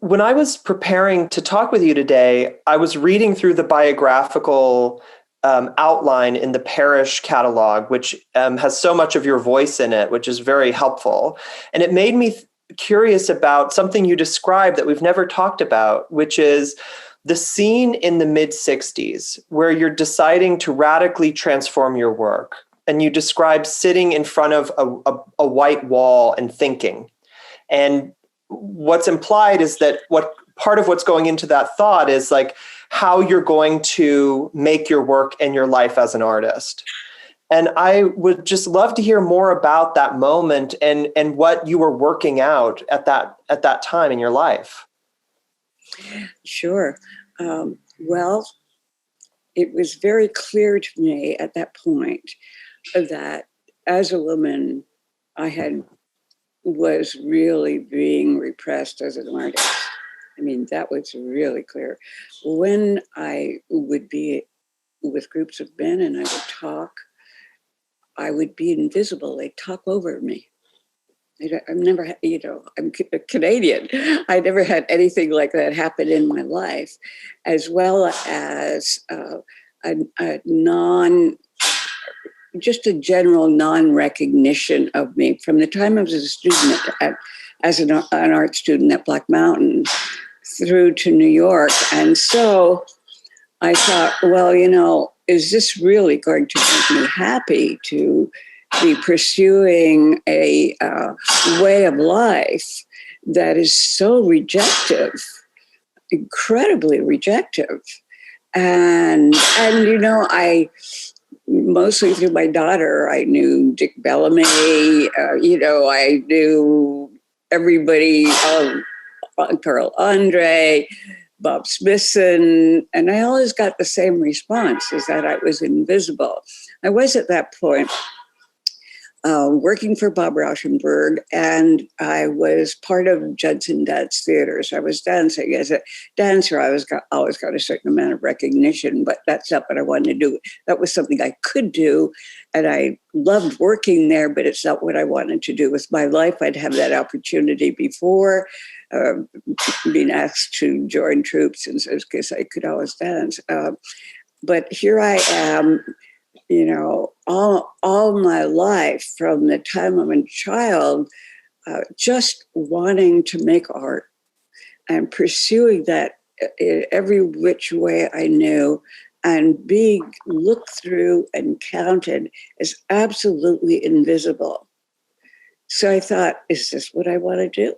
when I was preparing to talk with you today, I was reading through the biographical outline in the parish catalog, which has so much of your voice in it, which is very helpful. And it made me curious about something you described that we've never talked about, which is the scene in the mid-60s where you're deciding to radically transform your work. And you describe sitting in front of a white wall and thinking. And what's implied is that part of what's going into that thought is like how you're going to make your work and your life as an artist. And I would just love to hear more about that moment and what you were working out at that time in your life. Sure. Well, it was very clear to me at that point that as a woman, I was really being repressed as an artist. I mean, that was really clear. When I would be with groups of men and I would talk, I would be invisible. They'd talk over me. I've never had, I'm Canadian. I never had anything like that happen in my life, as well as just a general non-recognition of me from the time I was a student as an art student at Black Mountain through to New York. And so I thought, well, is this really going to make me happy to be pursuing a way of life that is so rejective, incredibly rejective? And I mostly through my daughter, I knew Dick Bellamy, I knew everybody, Carl Andre, Bob Smithson, and I always got the same response, is that I was invisible. I was at that point working for Bob Rauschenberg, and I was part of Judson Dance Theater. So I was dancing. As a dancer, I always got a certain amount of recognition, but that's not what I wanted to do. That was something I could do, and I loved working there, but it's not what I wanted to do with my life. I'd have that opportunity before, being asked to join troops, and so because I could always dance. But here I am, all my life from the time I'm a child, just wanting to make art and pursuing that in every which way I knew, and being looked through and counted as absolutely invisible. So I thought, is this what I want to do?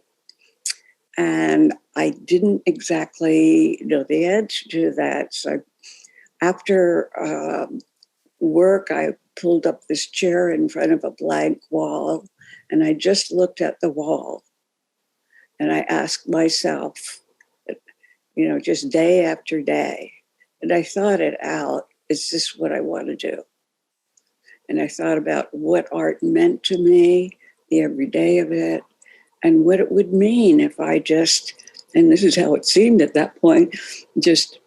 And I didn't exactly know the answer to that. So after work, I pulled up this chair in front of a blank wall, and I just looked at the wall. And I asked myself, just day after day, and I thought it out, is this what I want to do? And I thought about what art meant to me, the everyday of it, and what it would mean if I just, and this is how it seemed at that point, just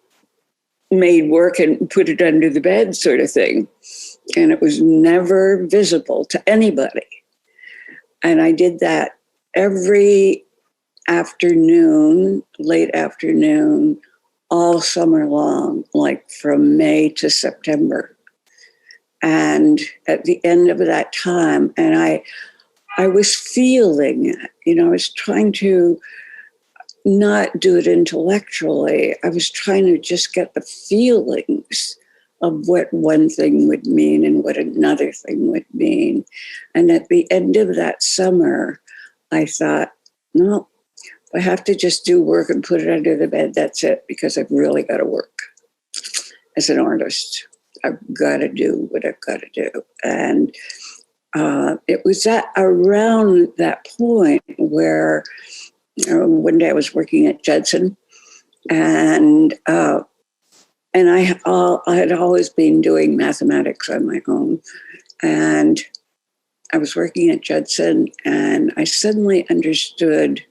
made work and put it under the bed sort of thing. And it was never visible to anybody. And I did that every afternoon, late afternoon, all summer long, like from May to September. And at the end of that time, and I was feeling it, I was trying to not do it intellectually. I was trying to just get the feelings of what one thing would mean and what another thing would mean. And at the end of that summer, I thought, no, I have to just do work and put it under the bed. That's it, because I've really got to work as an artist. I've got to do what I've got to do. And it was around that point where one day I was working at Judson, and I had always been doing mathematics on my own. And I was working at Judson, and I suddenly understood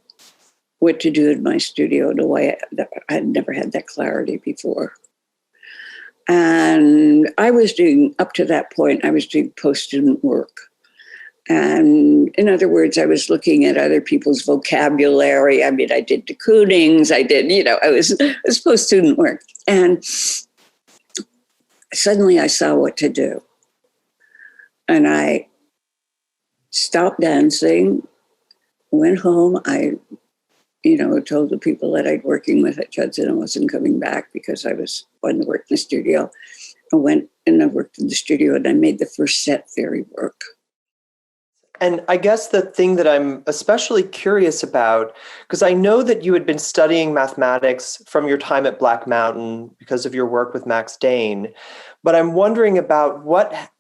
what to do in my studio in a way that I had never had that clarity before. And I was doing, up to that point, I was doing post-student work. And in other words, I was looking at other people's vocabulary. I mean, I did de Koonings, I was post-student work. And suddenly I saw what to do. And I stopped dancing, went home. I told the people that I'd working with at Judson I wasn't coming back because I was wanting to work in the studio. I went and I worked in the studio and I made the first set theory work. And I guess the thing that I'm especially curious about, because I know that you had been studying mathematics from your time at Black Mountain because of your work with Max Dane, but I'm wondering about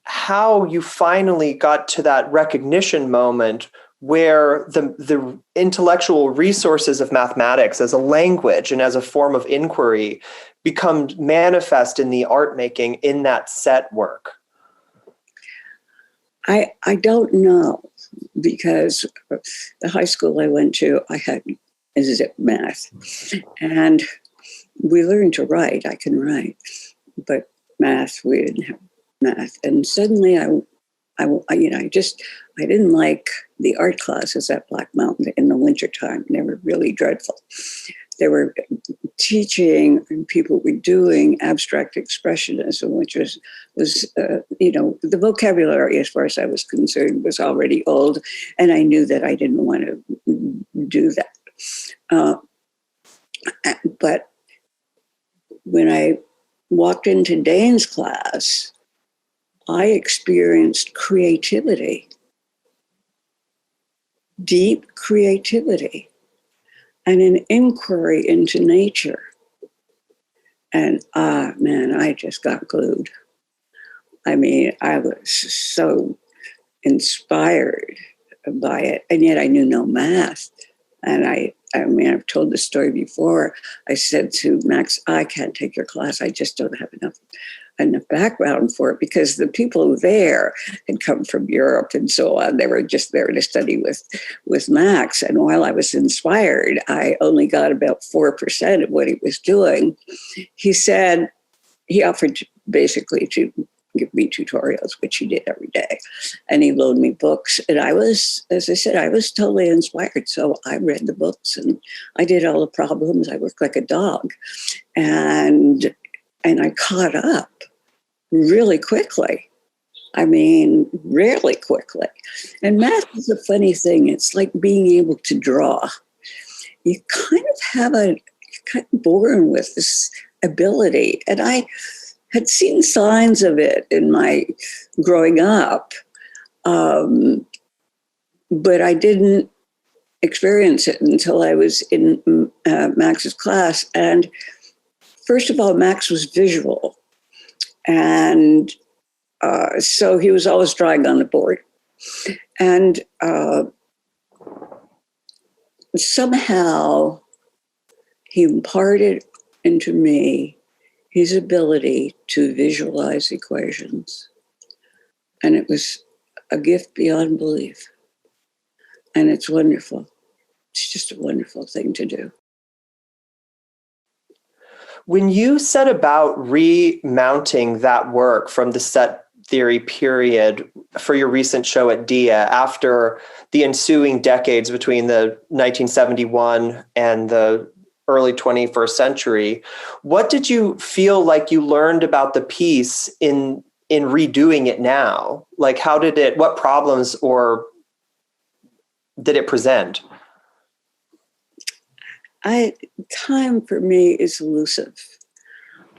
how you finally got to that recognition moment where the intellectual resources of mathematics as a language and as a form of inquiry become manifest in the art making in that set work. I don't know, because the high school I went to, I had zip math, and we learned to write. I can write, but math, we didn't have math. And suddenly I didn't like the art classes at Black Mountain in the wintertime. They were really dreadful. They were teaching and people were doing abstract expressionism, which was the vocabulary, as far as I was concerned, was already old. And I knew that I didn't want to do that. But when I walked into Dane's class, I experienced creativity, deep creativity, and an inquiry into nature. And I just got glued. I mean, I was so inspired by it, and yet I knew no math. And I've told this story before. I said to Max, I can't take your class. I just don't have enough background for it, because the people there had come from Europe and so on. They were just there to study with Max. And while I was inspired, I only got about 4% of what he was doing. He said, he offered basically to give me tutorials, which he did every day. And he loaned me books. And I was, as I said, I was totally inspired. So I read the books and I did all the problems. I worked like a dog. And I caught up really quickly. I mean, really quickly. And math is a funny thing. It's like being able to draw. You kind of born with this ability. And I had seen signs of it in my growing up, but I didn't experience it until I was in Max's class. And first of all, Max was visual. And so he was always drawing on the board. And somehow he imparted into me his ability to visualize equations. And it was a gift beyond belief. And it's wonderful. It's just a wonderful thing to do. When you set about remounting that work from the set theory period for your recent show at DIA, after the ensuing decades between the 1971 and the early 21st century, what did you feel like you learned about the piece in redoing it now? Like, what problems or did it present? Time for me is elusive.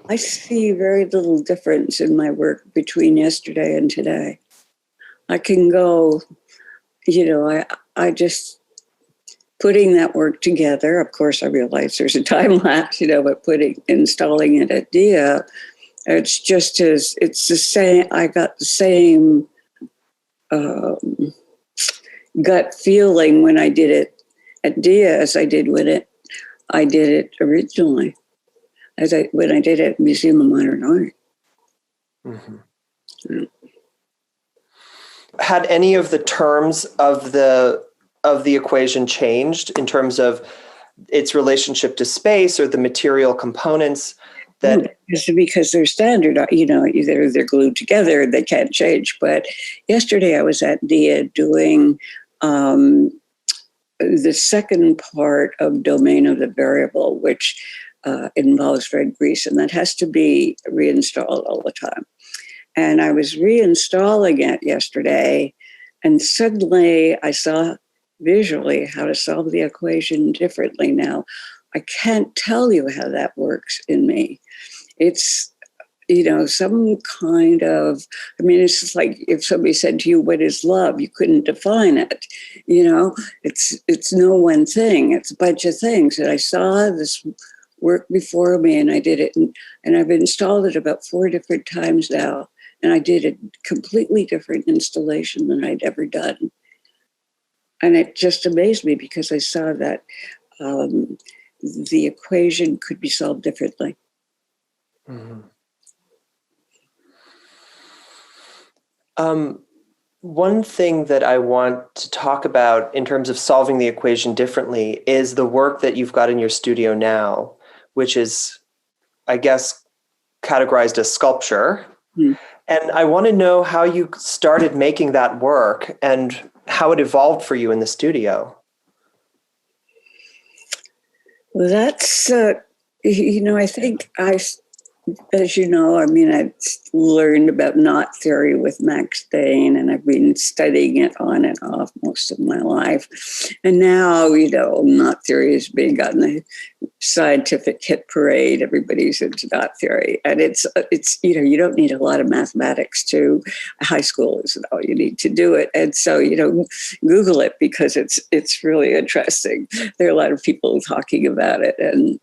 I see very little difference in my work between yesterday and today. I can go, I just putting that work together. Of course, I realize there's a time lapse, but installing it at DIA, it's the same. I got the same gut feeling when I did it at DIA as I did when I did it originally, when I did it at Museum of Modern Art. Mm-hmm. Yeah. Had any of the terms of the equation changed in terms of its relationship to space or the material components? that because they're standard, either they're glued together, they can't change. But yesterday I was at Dia doing the second part of Domain of the Variable, which involves red grease, and that has to be reinstalled all the time. And I was reinstalling it yesterday, and suddenly I saw visually how to solve the equation differently now. I can't tell you how that works in me. It's, some kind of, it's just like if somebody said to you, what is love? You couldn't define it. It's no one thing. It's a bunch of things. And I saw this work before me, and I did it. And I've installed it about 4 different times now. And I did a completely different installation than I'd ever done. And it just amazed me because I saw that the equation could be solved differently. Mm-hmm. One thing that I want to talk about in terms of solving the equation differently is the work that you've got in your studio now, which is, I guess, categorized as sculpture. Mm. And I want to know how you started making that work and how it evolved for you in the studio. Well, that's, I think as you know, I learned about knot theory with Max Dane, and I've been studying it on and off most of my life. And now, knot theory is big on the scientific hit parade. Everybody's into knot theory. And it's you don't need a lot of mathematics to high school is all you need to do it. And so, Google it because it's really interesting. There are a lot of people talking about it,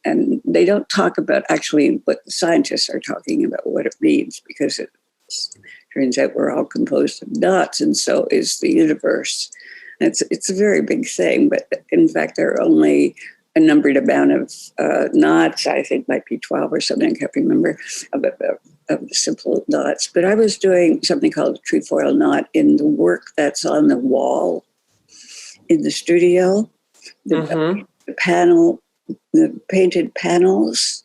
and they don't talk about actually what the scientists are talking about, what it means, because it turns out we're all composed of knots, and so is the universe. It's a very big thing, but in fact, there are only a numbered amount of knots. I think might be 12 or something. I can't remember of the simple knots. But I was doing something called a trefoil knot in the work that's on the wall in the studio. The painted panels.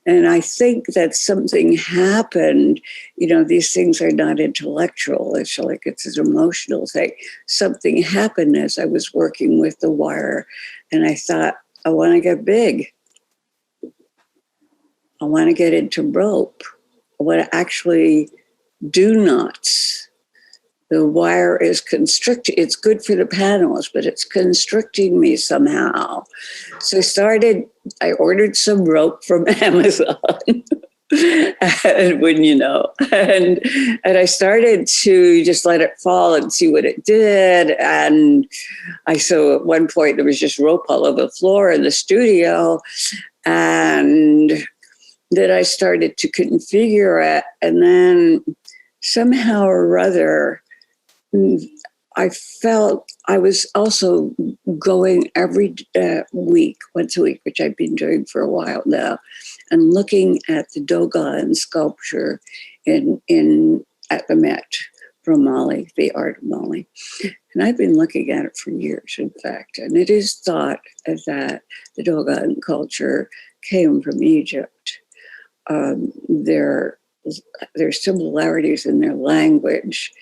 And I think that something happened. These things are not intellectual. It's like it's an emotional thing. Something happened as I was working with the wire, and I thought, I want to get big. I want to get into rope. I want to actually do knots. The wire is constricted. It's good for the panels, but it's constricting me somehow. So I ordered some rope from Amazon. And when and I started to just let it fall and see what it did. And so at one point there was just rope all over the floor in the studio. And then I started to configure it. And then somehow or other, I felt I was also going every week, once a week, which I've been doing for a while now, and looking at the Dogon sculpture at the Met from Mali, the art of Mali. And I've been looking at it for years, in fact. And it is thought that the Dogon culture came from Egypt. There's similarities in their language,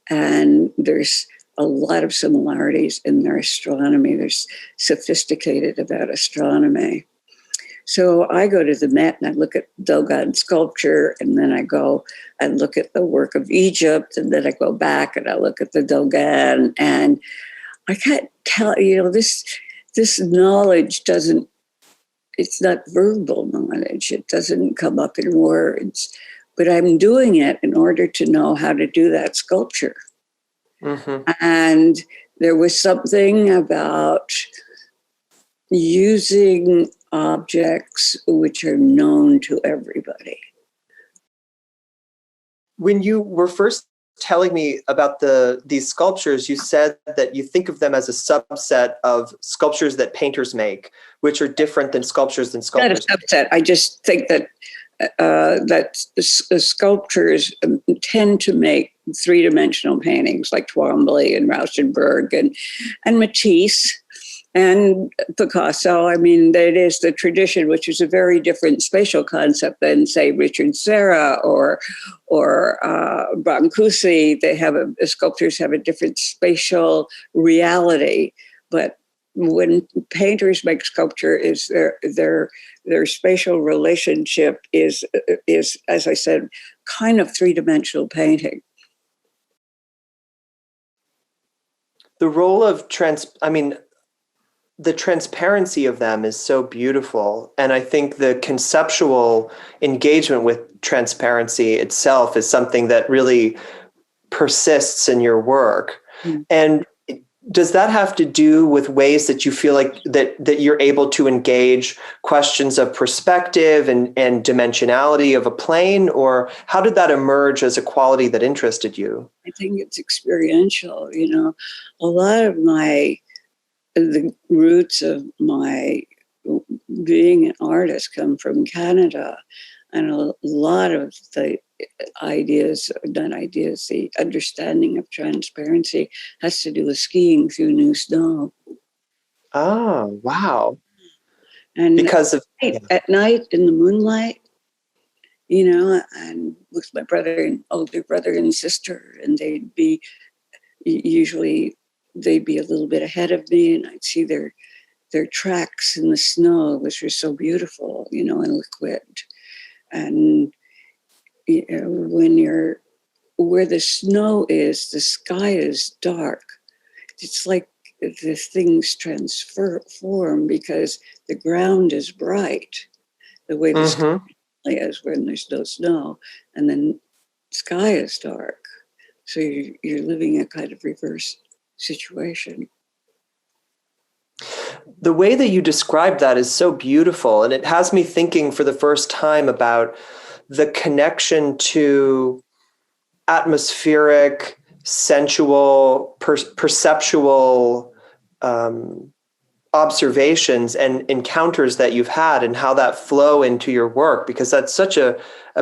and there's a lot of similarities in their astronomy. They're sophisticated about astronomy. So I go to the Met and I look at Dogon sculpture, and then I go and look at the work of Egypt, and then I go back and I look at the Dogon, and I can't tell, this knowledge it's not verbal knowledge. It doesn't come up in words, but I'm doing it in order to know how to do that sculpture. Mm-hmm. And there was something about using objects which are known to everybody. When you were first telling me about these sculptures, you said that you think of them as a subset of sculptures that painters make, which are different than sculptures than sculptors. Not a subset. I just think that sculptors tend to make three-dimensional paintings like Twombly and Rauschenberg and Matisse And Picasso, I mean, it is the tradition, which is a very different spatial concept than, say, Richard Serra or Brancusi. Sculptors have a different spatial reality, but when painters make sculpture, is their spatial relationship is, as I said, kind of three-dimensional painting. The role of the transparency of them is so beautiful. And I think the conceptual engagement with transparency itself is something that really persists in your work. Mm. And does that have to do with ways that you feel like that you're able to engage questions of perspective and dimensionality of a plane? Or how did that emerge as a quality that interested you? I think it's experiential. You know, a lot of the roots of my being an artist come from Canada. And a lot of the the understanding of transparency has to do with skiing through new snow. Oh, wow. And because at night in the moonlight, you know, and with my older brother and sister, and they'd be a little bit ahead of me, and I'd see their tracks in the snow, which were so beautiful, you know, and liquid. And you know, where the snow is, the sky is dark. It's like the things transform because the ground is bright, the way the sky is when there's no snow, and then sky is dark. So you're living a kind of reverse situation. The way that you describe that is so beautiful, and it has me thinking for the first time about the connection to atmospheric, sensual, perceptual observations and encounters that you've had, and how that flow into your work, because that's such a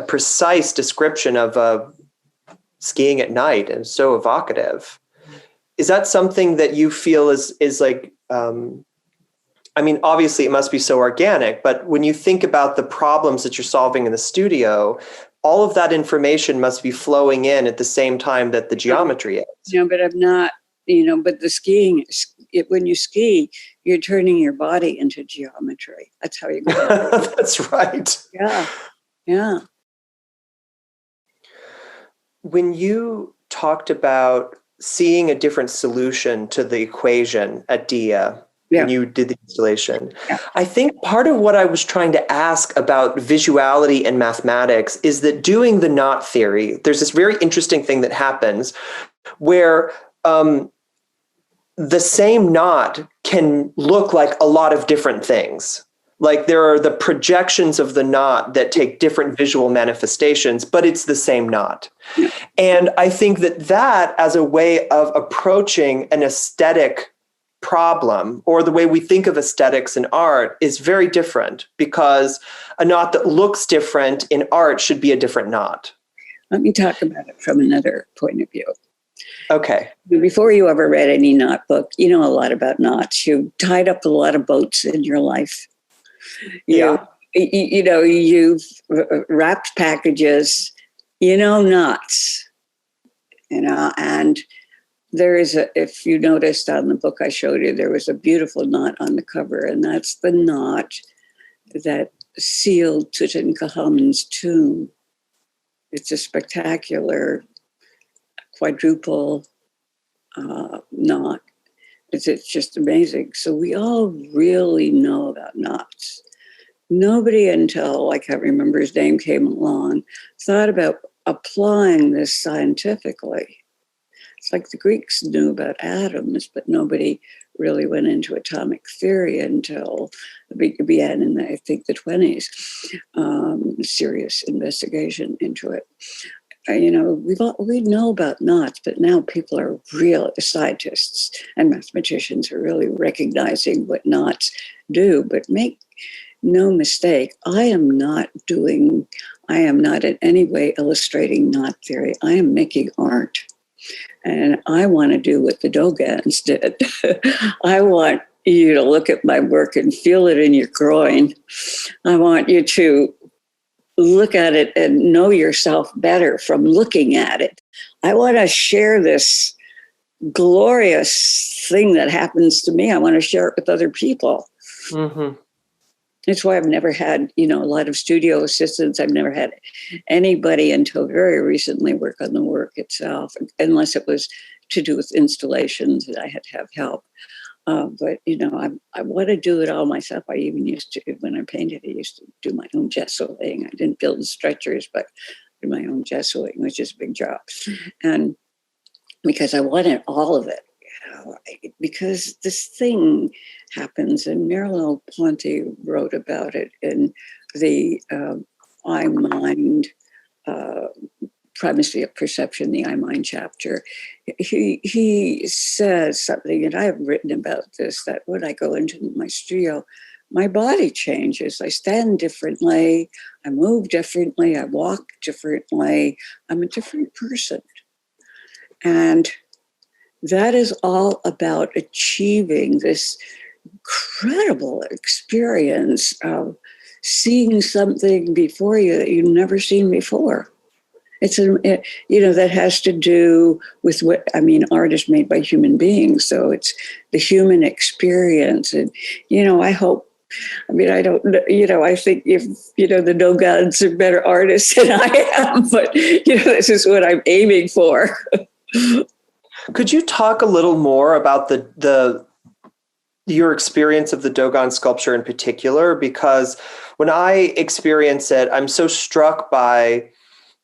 precise description of skiing at night and so evocative. Is that something that you feel is like, I mean, obviously it must be so organic, but when you think about the problems that you're solving in the studio, all of that information must be flowing in at the same time that the geometry is. No, but I'm not, but the skiing, when you ski, you're turning your body into geometry. That's how you go. That's right. Yeah. Yeah. When you talked about seeing a different solution to the equation at Dia, when you did the installation, I think part of what I was trying to ask about visuality and mathematics is that doing the knot theory, there's this very interesting thing that happens where the same knot can look like a lot of different things. Like there are the projections of the knot that take different visual manifestations, but it's the same knot. And I think that as a way of approaching an aesthetic problem, or the way we think of aesthetics in art, is very different, because a knot that looks different in art should be a different knot. Let me talk about it from another point of view. Okay. Before you ever read any knot book, you know a lot about knots. You tied up a lot of boats in your life. You've wrapped packages, knots, and there is if you noticed on the book I showed you, there was a beautiful knot on the cover, and that's the knot that sealed Tutankhamun's tomb. It's a spectacular quadruple knot. It's just amazing. So we all really know about knots. Nobody until, I can't remember his name, came along, thought about applying this scientifically. It's like the Greeks knew about atoms, but nobody really went into atomic theory until it began in, I think, the 20s. Serious investigation into it. We know about knots, but now people are real scientists and mathematicians are really recognizing what knots do. But make no mistake, I am not in any way illustrating knot theory. I am making art. And I want to do what the Dogons did. I want you to look at my work and feel it in your groin. I want you to look at it and know yourself better from looking at it. I want to share this glorious thing that happens to me. I want to share it with other people. Mm-hmm. That's why I've never had, a lot of studio assistants. I've never had anybody until very recently work on the work itself, unless it was to do with installations and I had to have help. But, I want to do it all myself. I even used to, when I painted, I used to do my own gessoing. I didn't build stretchers, but I did my own gessoing, which is a big job. And because I wanted all of it, because this thing happens, and Merleau Ponty wrote about it in the I-Mind, Primacy of Perception, the I-Mind chapter. He says something, and I have written about this, that when I go into my studio, my body changes. I stand differently, I move differently, I walk differently, I'm a different person. And that is all about achieving this incredible experience of seeing something before you that you've never seen before. That has to do with art is made by human beings. So it's the human experience. And, I hope, I don't, I think if, the Dogons are better artists than I am, but, this is what I'm aiming for. Could you talk a little more about your experience of the Dogon sculpture in particular? Because when I experience it, I'm so struck by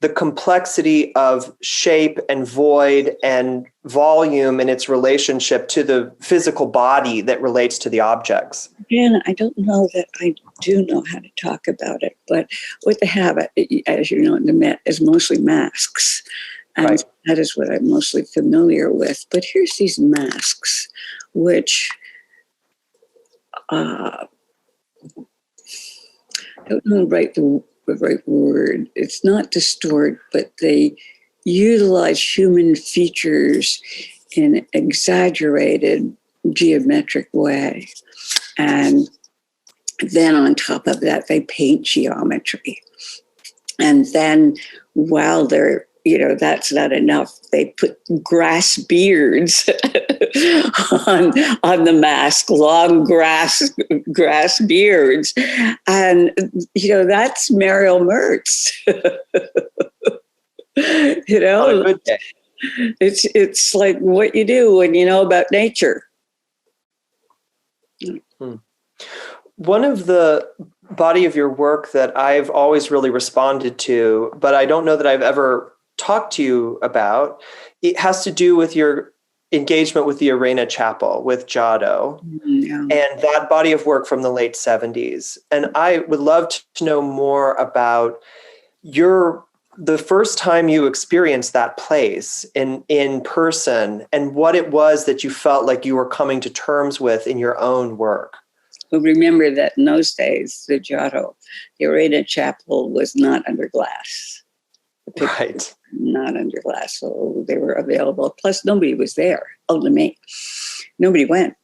the complexity of shape and void and volume and its relationship to the physical body that relates to the objects. Again, I don't know that I do know how to talk about it, but what they have, as you know, in the Met is mostly masks. And right. That is what I'm mostly familiar with. But here's these masks, which I don't know the right word. It's not distort, but they utilize human features in an exaggerated geometric way. And then on top of that, they paint geometry. And then while they're that's not enough, they put grass beards on the mask, long grass beards. And, that's Mariel Mertz. On a good day. It's like what you do when you know about nature. One of the body of your work that I've always really responded to, but I don't know that I've ever talked to you about, it has to do with your engagement with the Arena Chapel with Giotto, and that body of work from the late 70s. And I would love to know more about the first time you experienced that place in person, and what it was that you felt like you were coming to terms with in your own work. Well, remember that in those days, the Giotto, the Arena Chapel was not under glass. Right. Not under glass, so they were available. Plus, nobody was there. Only me. Nobody went.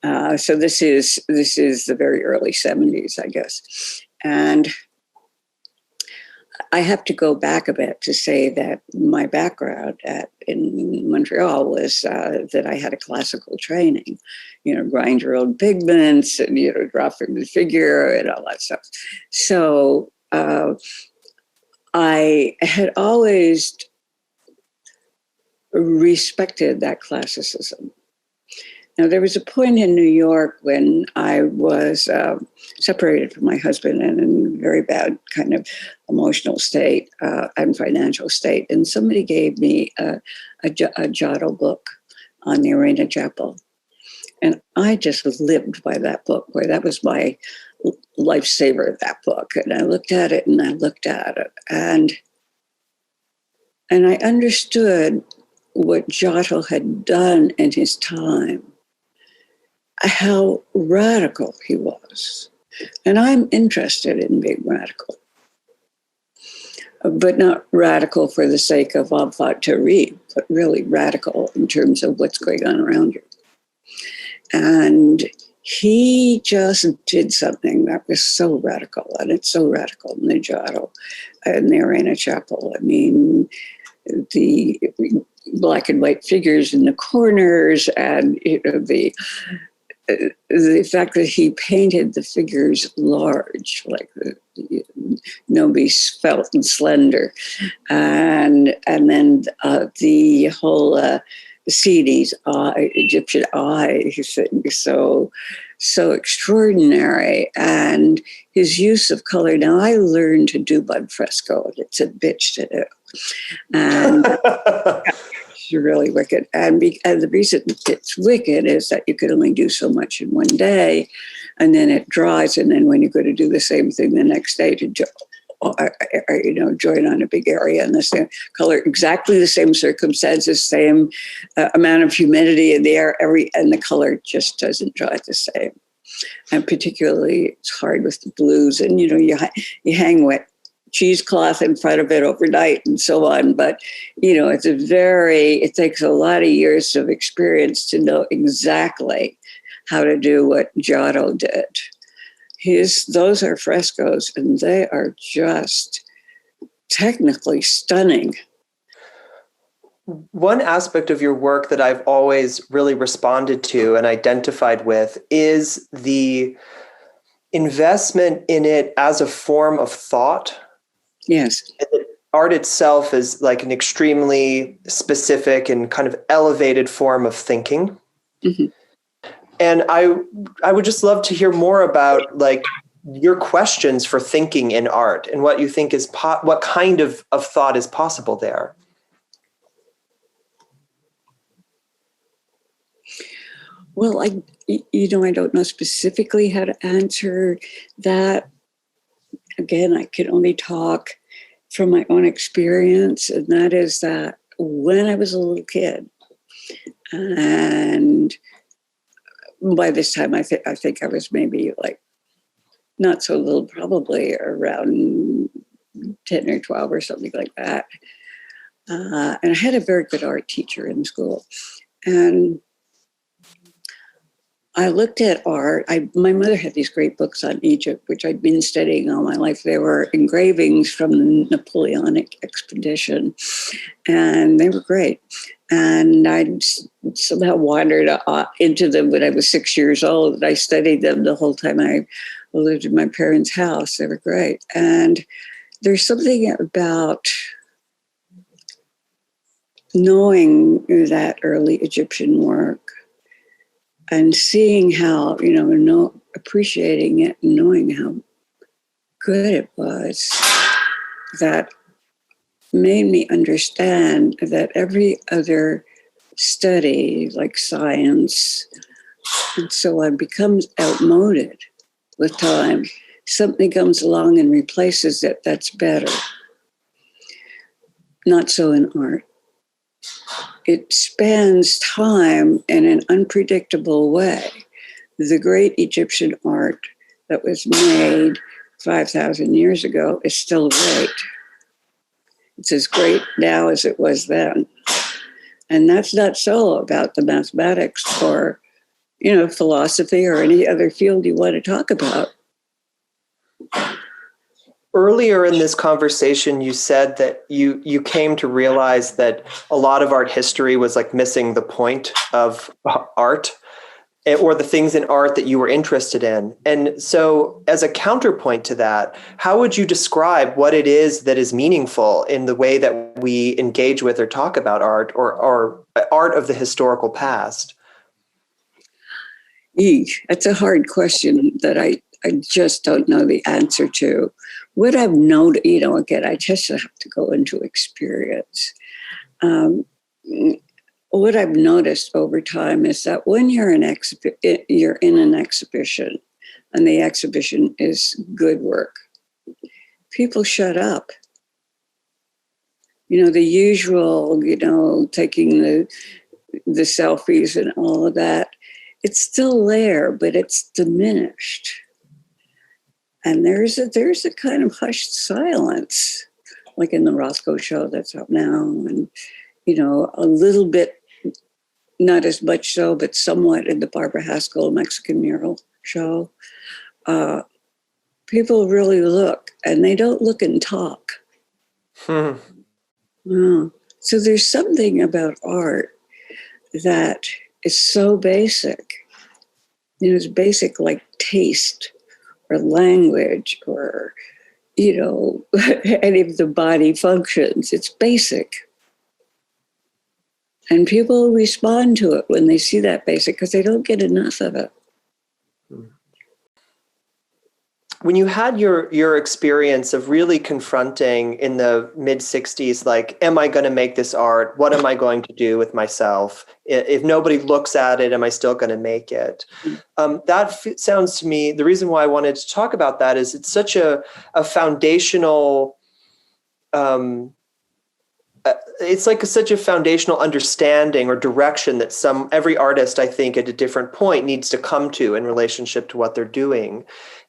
So this is the very early 70s, I guess. And I have to go back a bit to say that my background in Montreal was that I had a classical training, grind your own pigments and, draw from the figure and all that stuff. So I had always respected that classicism. Now, there was a point in New York when I was separated from my husband and in a very bad kind of emotional state and financial state. And somebody gave me a Giotto book on the Arena Chapel. And I just lived by that book. Boy, that was my lifesaver, that book. And I looked at it and I looked at it. And I understood what Giotto had done in his time, how radical he was. And I'm interested in being radical, but not radical for the sake of enfant terrible, but really radical in terms of what's going on around you. And he just did something that was so radical, and it's so radical in the Giotto and the Arena Chapel. I mean, the black and white figures in the corners, and the fact that he painted the figures large, like nobody felt and slender, and then the whole Sidi's eye, Egyptian eye, so extraordinary, and his use of color. Now, I learned to do bud fresco, and it's a bitch to do, and it's really wicked. And the reason it's wicked is that you can only do so much in one day, and then it dries, and then when you go to do the same thing the next day to join on a big area in the same color, exactly the same circumstances, same amount of humidity in the air, and the color just doesn't dry the same. And particularly, it's hard with the blues, and you hang wet cheesecloth in front of it overnight and so on. But it takes a lot of years of experience to know exactly how to do what Giotto did. Those are frescoes, and they are just technically stunning. One aspect of your work that I've always really responded to and identified with is the investment in it as a form of thought. Yes. Art itself is like an extremely specific and kind of elevated form of thinking. Mm-hmm. And I would just love to hear more about like your questions for thinking in art and what you think is what kind of thought is possible there. Well, I don't know specifically how to answer that. Again, I can only talk from my own experience, and that is that when I was a little kid, and by this time, I think I was maybe like not so little, probably around 10 or 12 or something like that. And I had a very good art teacher in school. And I looked at art. My mother had these great books on Egypt, which I'd been studying all my life. They were engravings from the Napoleonic expedition, and they were great. And I somehow wandered into them when I was 6 years old. And I studied them the whole time I lived in my parents' house. They were great. And there's something about knowing that early Egyptian work and seeing how, appreciating it and knowing how good it was, that made me understand that every other study, like science and so on, becomes outmoded with time. Something comes along and replaces it that's better. Not so in art. It spans time in an unpredictable way. The great Egyptian art that was made 5,000 years ago is still great. It's as great now as it was then. And that's not so about the mathematics or, philosophy or any other field you want to talk about. Earlier in this conversation, you said that you came to realize that a lot of art history was like missing the point of art, or the things in art that you were interested in. And so as a counterpoint to that, how would you describe what it is that is meaningful in the way that we engage with or talk about art, or art of the historical past? That's a hard question that I just don't know the answer to. What I've known, again, I just have to go into experience. What I've noticed over time is that when you're in an exhibition, and the exhibition is good work, people shut up. The usual, taking the selfies and all of that, it's still there, but it's diminished. And there's a kind of hushed silence, like in the Roscoe show that's up now, and a little bit not as much so, but somewhat in the Barbara Haskell Mexican mural show. People really look, and they don't look and talk. So there's something about art that is so basic. It's basic like taste or language or, any of the body functions. It's basic. And people respond to it when they see that basic because they don't get enough of it. When you had your experience of really confronting in the mid-60s, like, am I going to make this art? What am I going to do with myself? If nobody looks at it, am I still going to make it? Sounds to me, the reason why I wanted to talk about that is it's such a foundational, it's like such a foundational understanding or direction that every artist, I think, at a different point needs to come to in relationship to what they're doing.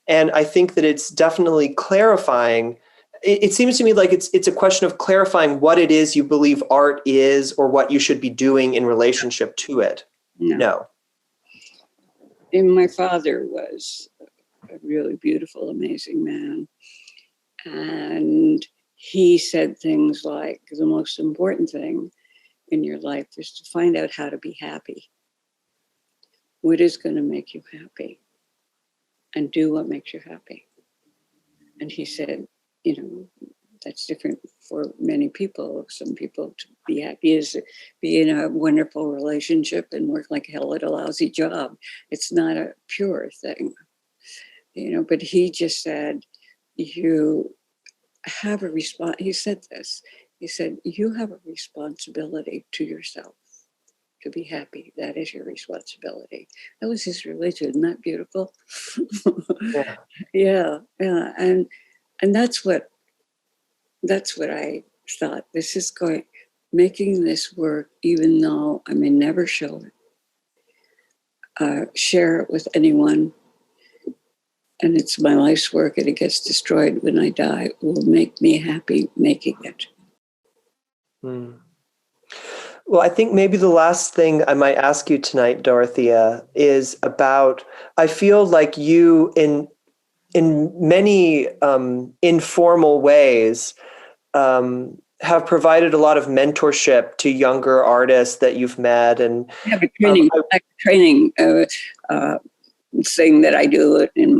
And I think that it's definitely clarifying. It seems to me like it's a question of clarifying what it is you believe art is or what you should be doing in relationship to it. No. And my father was a really beautiful, amazing man. And he said things like, the most important thing in your life is to find out how to be happy. What is going to make you happy? And do what makes you happy. And he said, that's different for many people. Some people, to be happy is to be in a wonderful relationship and work like hell at a lousy job. It's not a pure thing, but he just said, you have a he said this, he said, you have a responsibility to yourself to be happy. That is your responsibility. That was his religion. Isn't that beautiful? Yeah. And that's what I thought. This is making this work, even though I may never show it, share it with anyone. And it's my life's work and it gets destroyed when I die. It will make me happy making it. Well, I think maybe the last thing I might ask you tonight, Dorothea, is about, I feel like you in many informal ways have provided a lot of mentorship to younger artists that you've met. And I have a training thing that I do in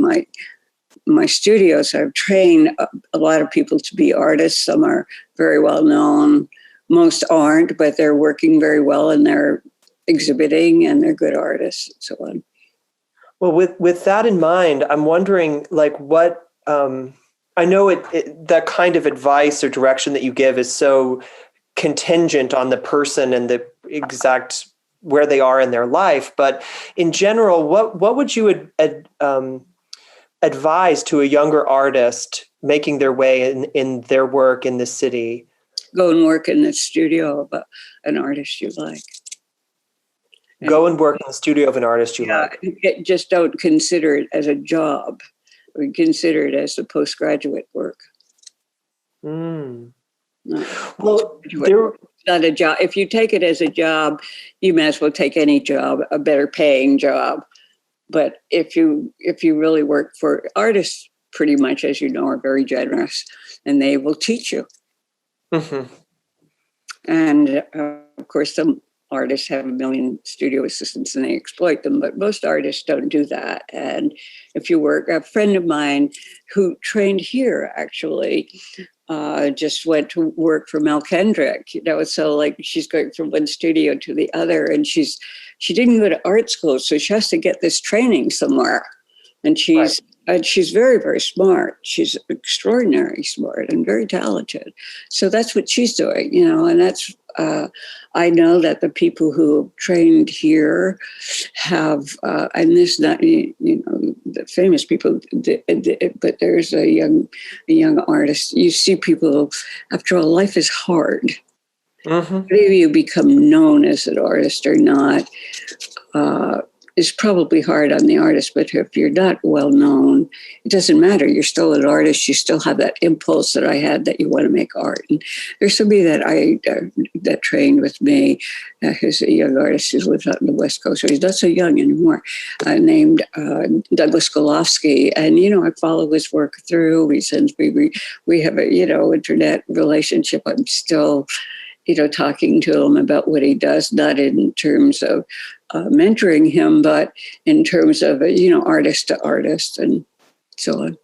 my studio. So I've trained a lot of people to be artists. Some are very well known. Most aren't, but they're working very well and they're exhibiting and they're good artists and so on. Well, with that in mind, I'm wondering, like, what I know that kind of advice or direction that you give is so contingent on the person and the exact where they are in their life. But in general, what would you advise to a younger artist making their way in their work in this city? Go and work in the studio of an artist you like. Go and work in the studio of an artist you like. Just don't consider it as a job. We consider it as the postgraduate work. Well, it's not a job. If you take it as a job, you may as well take any job, a better paying job. But if you really work for artists, pretty much, as you know, are very generous, and they will teach you. And of course, some artists have a million studio assistants and they exploit them, but most artists don't do that. And if you work, a friend of mine who trained here actually just went to work for Mel Kendrick. So like she's going from one studio to the other, and she didn't go to art school, so she has to get this training somewhere. And she's very, very smart. She's extraordinarily smart and very talented. So that's what she's doing, and that's, I know that the people who have trained here have, and this not, the famous people, but there's a young artist. You see people, after all, life is hard. Whether you become known as an artist or not, is probably hard on the artist, but if you're not well known, it doesn't matter. You're still an artist. You still have that impulse that I had that you want to make art. And there's somebody that that trained with me, who's a young artist who lives out on the West Coast. So he's not so young anymore, named Douglas Golofsky. And, I follow his work through. We have a, internet relationship. I'm still, talking to him about what he does, not in terms of mentoring him, but in terms of, artist to artist and so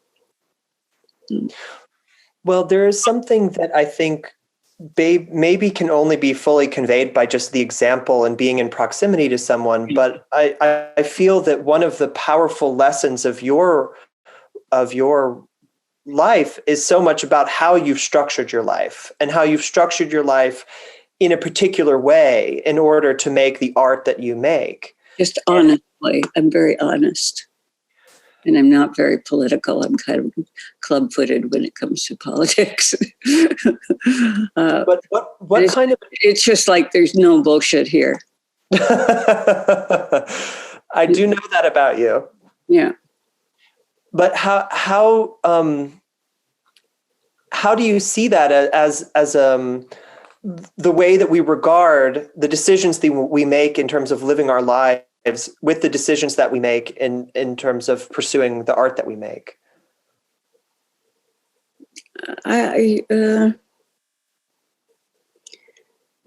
on. Well, there is something that I think maybe can only be fully conveyed by just the example and being in proximity to someone. But I feel that one of the powerful lessons of your life is so much about how you've structured your life and how you've structured your life in a particular way in order to make the art that you make. Just honestly, I'm very honest. And I'm not very political. I'm kind of club-footed when it comes to politics. But what kind of... It's just like there's no bullshit here. I do know that about you. Yeah. But how do you see that as the way that we regard the decisions that we make in terms of living our lives with the decisions that we make in terms of pursuing the art that we make? I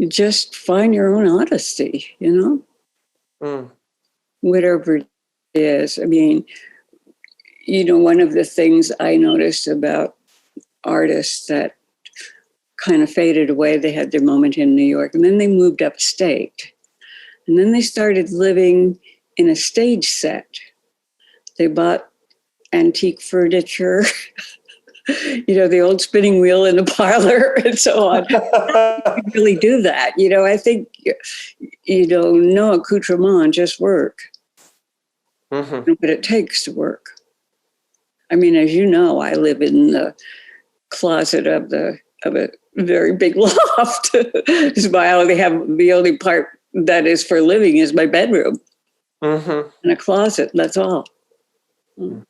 just find your own honesty, whatever it is. I mean, one of the things I noticed about artists that kind of faded away, they had their moment in New York, and then they moved upstate. And then they started living in a stage set. They bought antique furniture, the old spinning wheel in the parlor and so on. You really do that. I think, no accoutrement, just work. Mm-hmm. But it takes to work. I mean, as you know, I live in the closet of a very big loft. The only part that is for living is my bedroom. Mm-hmm. And a closet, that's all. Mm.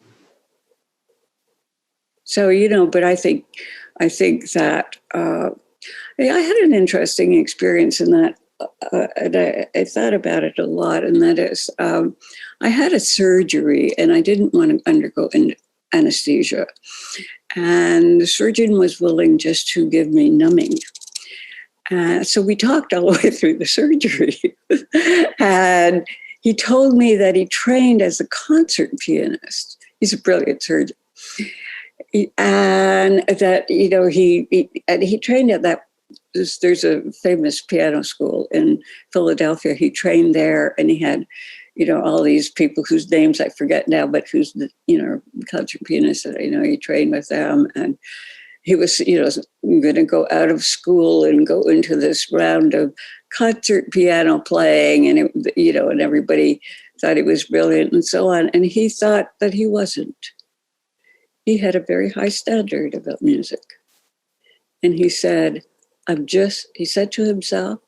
So, but I think that I had an interesting experience in that, and I thought about it a lot, and that is, I had a surgery, and I didn't want to undergo anesthesia. And the surgeon was willing just to give me numbing. So we talked all the way through the surgery. And he told me that he trained as a concert pianist. He's a brilliant surgeon. And that, he trained at that, there's a famous piano school in Philadelphia. He trained there, and he had, all these people whose names I forget now, but who's the, concert pianist that I know he trained with them. And he was, going to go out of school and go into this round of concert piano playing. And, and everybody thought he was brilliant and so on. And he thought that he wasn't. He had a very high standard about music. And he said, he said to himself,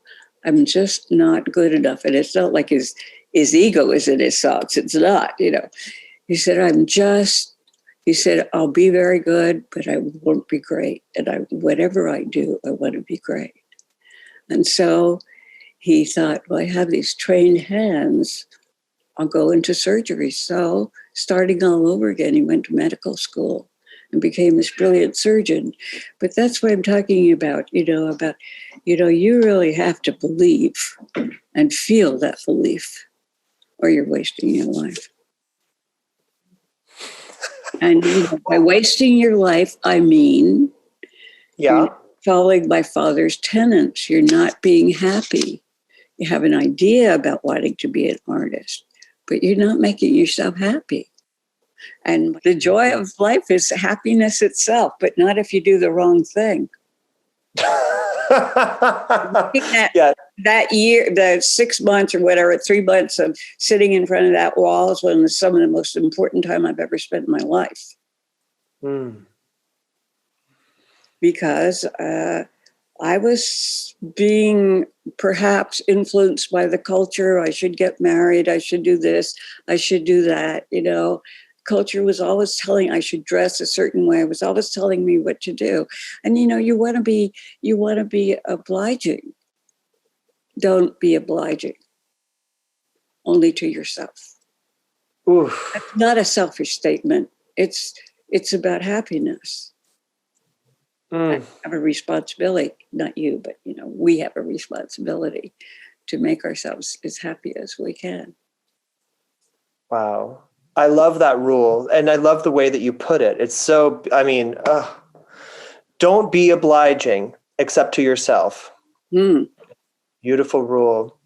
I'm just not good enough. And it's not like his ego is in his songs. It's not, He said, I'll be very good, but I won't be great. And whatever I do, I want to be great. And so he thought, well, I have these trained hands. I'll go into surgery. So starting all over again, he went to medical school and became this brilliant surgeon. But that's what I'm talking about, you really have to believe and feel that belief, or you're wasting your life. And by wasting your life, I mean, you're following my father's tenets. You're not being happy. You have an idea about wanting to be an artist, but you're not making yourself happy. And the joy of life is happiness itself, but not if you do the wrong thing. That year, the 6 months or whatever, 3 months of sitting in front of that wall is some of the most important time I've ever spent in my life. Mm. Because I was being perhaps influenced by the culture. I should get married. I should do this. I should do that. You know, culture was always telling I should dress a certain way. It was always telling me what to do. And, you know, you want to be obliging. Don't be obliging only to yourself. Oof. That's not a selfish statement. It's about happiness. I have a responsibility, not you, but, you know, we have a responsibility to make ourselves as happy as we can. Wow. I love that rule. And I love the way that you put it. It's so, I mean, don't be obliging except to yourself. Beautiful rule.